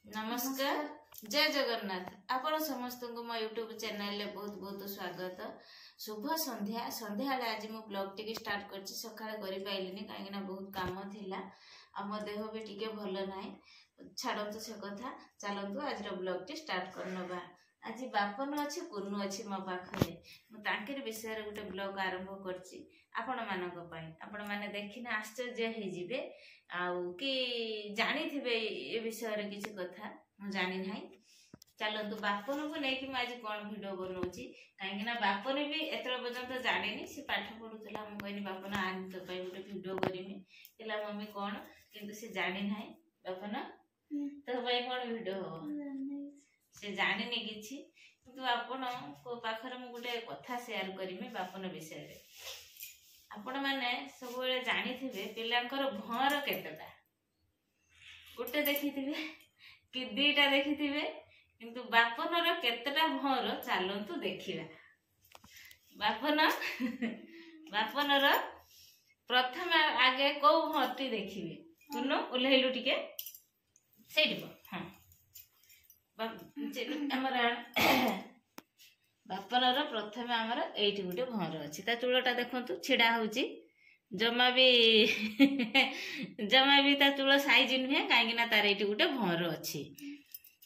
नमस्कार जय जगन्नाथ आपण समस्त को मो यूट्यूब चैनल ले बहुत बहुत स्वागत। शुभ संध्या संध्या आज मो ब्लॉग टी स्टार्ट करछि सकाळे करि पाइलिनी काहेकि ना बहुत काम थिला आ मो देह भी टिके भलो नाही छाडंतु से कथा चलंतु आज रो ब्लॉग टी स्टार्ट करनबा। आज बापन अछि कुन्नु अछि मो पाखरे मो तांकर विषय रे गुटे ब्लॉग आरंभ करछि आपण मानक पई आपण माने देखिना आश्चर्य हे जिवे आउ कि जानी थिबे ए विषय रे किछि कथा मो जानि नाही। चलंतु बापन को नै कि म आज कोन वीडियो बनौछि काहेकि ना बापन भी एतल पर्यंत जानिनी से पाठ पढुतला मो कहनी बापन आनि तो पई गुटे वीडियो करिमी केला मम्मी कोन किंतु से जानि नाही बापन तो पई कोन वीडियो हो से जानिनी किछि किंतु आपण को पाखरे मु गुटे कथा शेयर करिमे बापन विषय रे। आपण माने सब बेले जानि थिबे पिलांकर भर केतटा गुटे देखिथिबे कि दीटा देखिथिबे किंतु बापनर केतटा भर चालंतु देखिबा। बापनर प्रथम आगे को भरटी देखिबे कुनो उल्हेलु टिके सेडिबो हां हमर बापनर प्रथम हमर एठी गुटे भर अछि ता चूलटा देखंतु छिडा होउची जमा भी ता चूल साइज नुहे काहेकि ना तार एठी गुटे भर अछि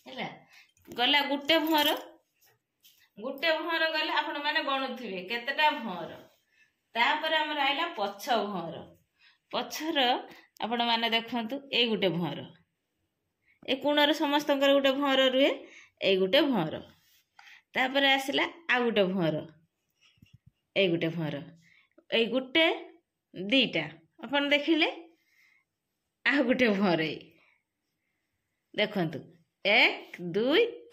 हैला गला गुटे भर गले आपण माने गणुथिबे केतेटा भर तापर हमर आइला पछ भर पछर आपण माने देखंतु ए गुटे भर ए कोणर समस्तकर गुटे भर रुहे ए गुटे भर तापर आसिला आ गुटे भर ए गुटे दीटा अपन देखिले आ गुटे भर देखंतु 1 2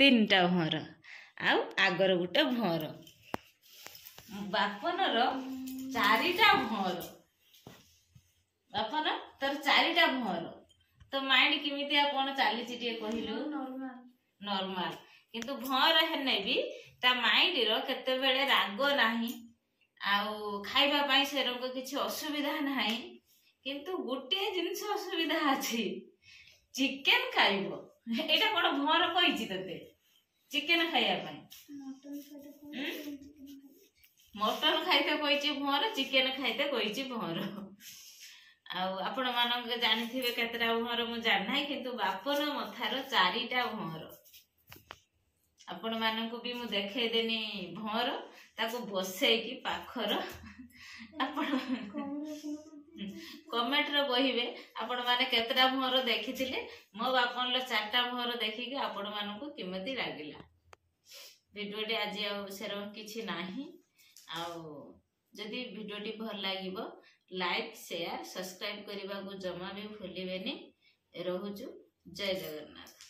3 टा भर आ आगर गुटे भर बापनर 4टा भर बापन तर 4टा भर तो माइंड किमितिया कोन चाली चिटिए कहिलु नॉर्मल किंतु भर हेने भी ता माइंड रो केते बेले राग नाही आउ खाइबा पाई से रंग किछि असुविधा नाही किंतु गुटे जिंस असुविधा अछि चिकन खाइबो एटा कोन भर कहिछि तते चिकन खाइया पाई मटन खाइते कहिछि भर चिकन खाइते कहिछि भर आउ आपण मानक जानि थिबे केतरा भर मु जान नाही किंतु बापन मथार 4टा भर आपण मानक भी मु देखे देनी भर ताको बसे की पाखर आपण कमेंट रे कहिबे आपण माने केतरा भर देखिथिले मो बापन ल 4टा भर देखि के आपण मानक किमती लागिला। वीडियोटी आज आ सेरम किछि नाही आउ जदि वीडियोटी भल लागिबो लाइक शेयर सब्सक्राइब करबा को जमा भी भूलिबेनी। रहुछु जय जगन्नाथ।